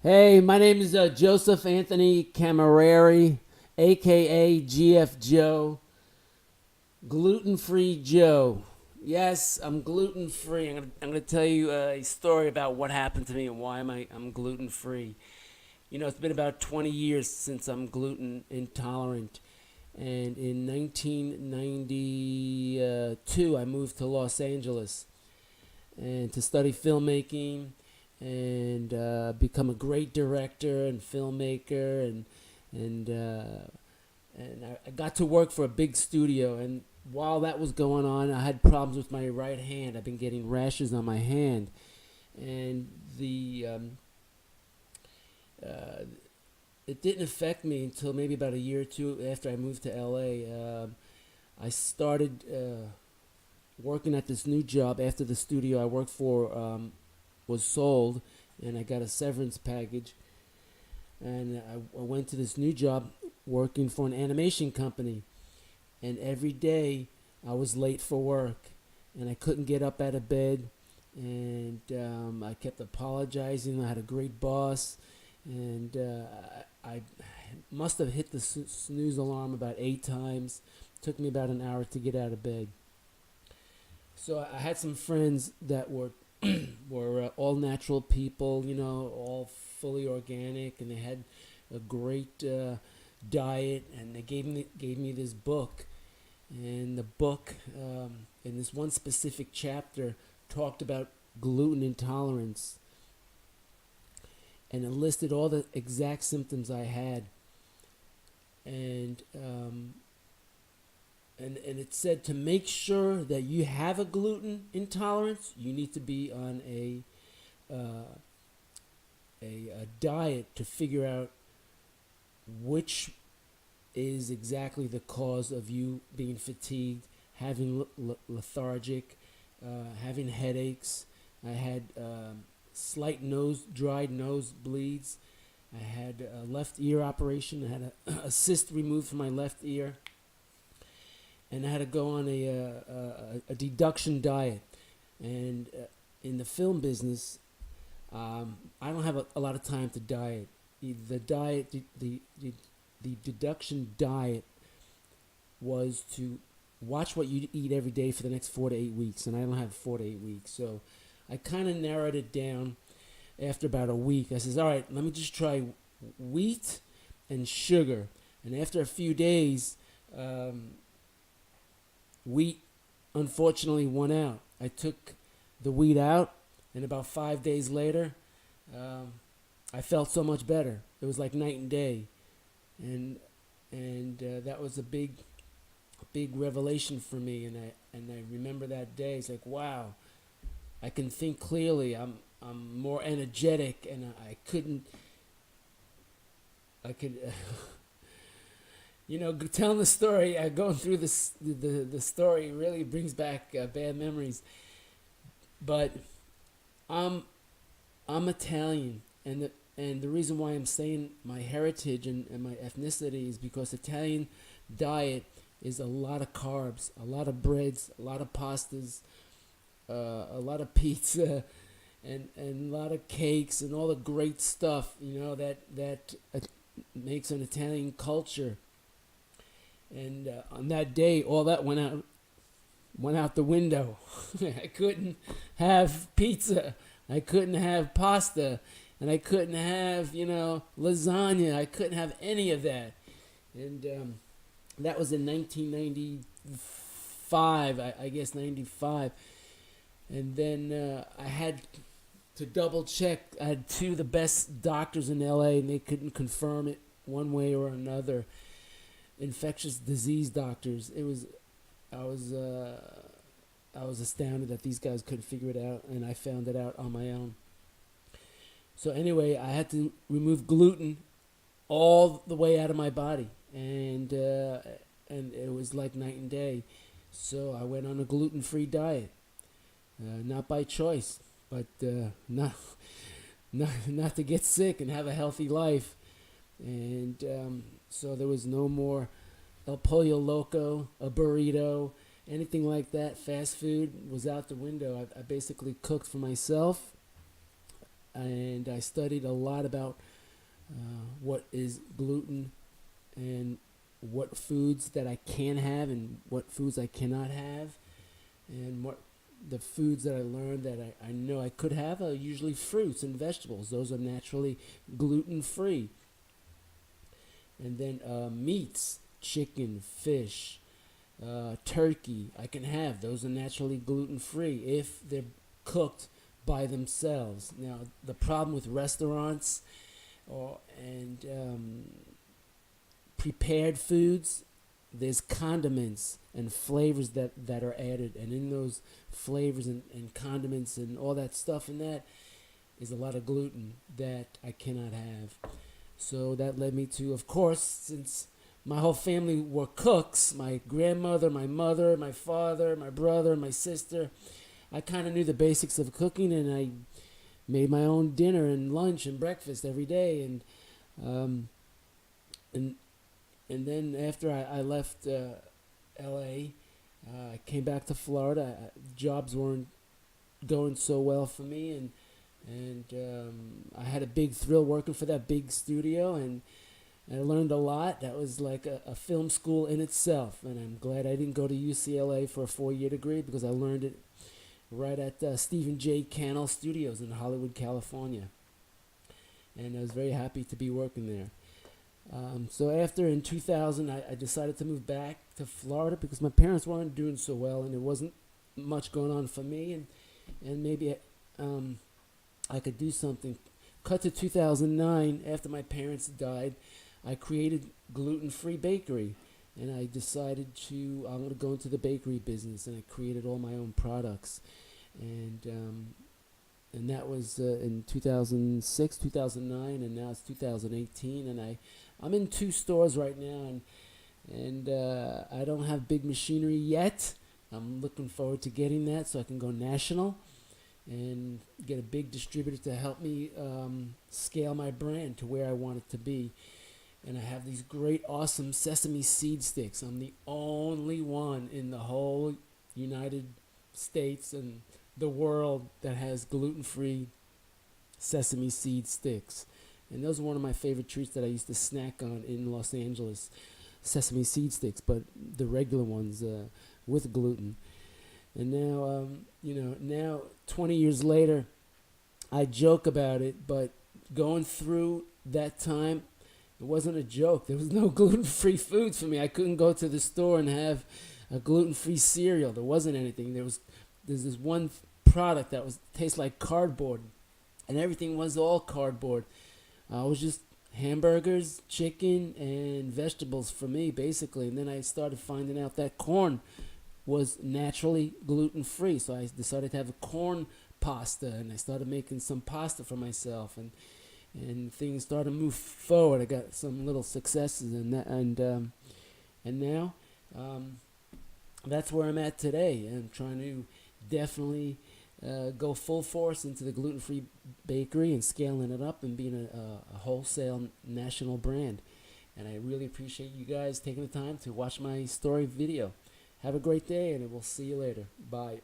Hey, my name is Joseph Anthony Camerari, aka GfJoe, Gluten Free Joe. Yes, I'm gluten free. I'm gonna tell you a story about what happened to me and why I'm gluten free. You know, it's been about 20 years since I'm gluten intolerant. And in 1992, I moved to Los Angeles and to study filmmaking and become a great director and filmmaker and I got to work for a big studio. And while that was going on, I had problems with my right hand. I've been getting rashes on my hand, and the uh, it didn't affect me until maybe about a year or two after I moved to LA. I started working at this new job after the studio I worked for was sold, and I got a severance package. And I went to this new job working for an animation company. And every day I was late for work, and I couldn't get up out of bed. And I kept apologizing. I had a great boss, and I must have hit the snooze alarm about 8 times. Took me about an hour to get out of bed. So I had some friends that were all natural people, you know, all fully organic, and they had a great diet, and they gave me this book, and the book in this one specific chapter talked about gluten intolerance, and it listed all the exact symptoms I had, and and it said to make sure that you have a gluten intolerance, you need to be on uh, a diet to figure out which is exactly the cause of you being fatigued, having lethargic, having headaches. I had dried nose bleeds. I had a left ear operation. I had a cyst removed from my left ear, and I had to go on a deduction diet. And in the film business, I don't have a lot of time to diet. The diet, the deduction diet was to watch what you eat every day for the next 4 to 8 weeks, and I don't have 4 to 8 weeks, so I kind of narrowed it down after about a week. I says, all right, let me just try wheat and sugar, and after a few days, wheat unfortunately won out. I took the wheat out, and about 5 days later, um, I felt so much better. It was like night and day, and that was a big revelation for me. And I remember that day. It's like, wow, I can think clearly. I'm more energetic, and I couldn't. I could. You know, telling the story, going through the story really brings back bad memories. But I'm I'm Italian, and the reason why I'm saying my heritage and my ethnicity is because Italian diet is a lot of carbs, a lot of breads, a lot of pastas, a lot of pizza, and a lot of cakes and all the great stuff. You know that makes an Italian culture. And on that day, all that went out the window. I couldn't have pizza. I couldn't have pasta. And I couldn't have, lasagna. I couldn't have any of that. And that was in 1995, I guess 95. And then I had to double check. I had two of the best doctors in LA, and they couldn't confirm it one way or another. Infectious disease doctors. I was I was astounded that these guys couldn't figure it out, and I found it out on my own. So anyway, I had to remove gluten all the way out of my body, and it was like night and day. So I went on a gluten-free diet, not by choice, but not to get sick and have a healthy life. And so there was no more El Pollo Loco, a burrito, anything like that. Fast food was out the window. I basically cooked for myself. and I studied a lot about what is gluten and what foods that I can have and what foods I cannot have, and what the foods that I learned that I know I could have are usually fruits and vegetables. Those are naturally gluten free. And then meats, chicken, fish, turkey, I can have. Those are naturally gluten free if they're cooked by themselves. Now, the problem with restaurants and prepared foods, there's condiments and flavors that are added, and in those flavors and condiments and all that stuff in that is a lot of gluten that I cannot have. So that led me to, of course, since my whole family were cooks, my grandmother, my mother, my father, my brother, my sister, I kind of knew the basics of cooking, and I made my own dinner and lunch and breakfast every day. Um, and and then after I left L.A., I came back to Florida. Jobs weren't going so well for me, and I had a big thrill working for that big studio, and I learned a lot. That was like a film school in itself, and I'm glad I didn't go to UCLA for a 4-year degree because I learned it right at Stephen J. Cannell Studios in Hollywood, California, and I was very happy to be working there. So after in 2000, I decided to move back to Florida because my parents weren't doing so well, and there wasn't much going on for me, and maybe I could do something. Cut to 2009, after my parents died, I created Gluten Free Bakery, and I decided I'm going to go into the bakery business, and I created all my own products, and that was in 2006, 2009, and now it's 2018, and I'm in 2 stores right now, and I don't have big machinery yet. I'm looking forward to getting that so I can go national and get a big distributor to help me scale my brand to where I want it to be. And I have these great, awesome sesame seed sticks. I'm the only one in the whole United States and the world that has gluten-free sesame seed sticks. And those are one of my favorite treats that I used to snack on in Los Angeles, sesame seed sticks, but the regular ones with gluten. And now, now 20 years later, I joke about it, but going through that time, it wasn't a joke. There was no gluten-free food for me. I couldn't go to the store and have a gluten-free cereal. There wasn't anything. There's this one product that tastes like cardboard, and everything was all cardboard. It was just hamburgers, chicken, and vegetables for me, basically. And then I started finding out that corn was naturally gluten-free. So I decided to have a corn pasta, and I started making some pasta for myself, and things started to move forward. I got some little successes in that, and now that's where I'm at today. I'm trying to definitely go full force into the gluten-free bakery and scaling it up and being a wholesale national brand. And I really appreciate you guys taking the time to watch my story video. Have a great day, and we'll see you later. Bye.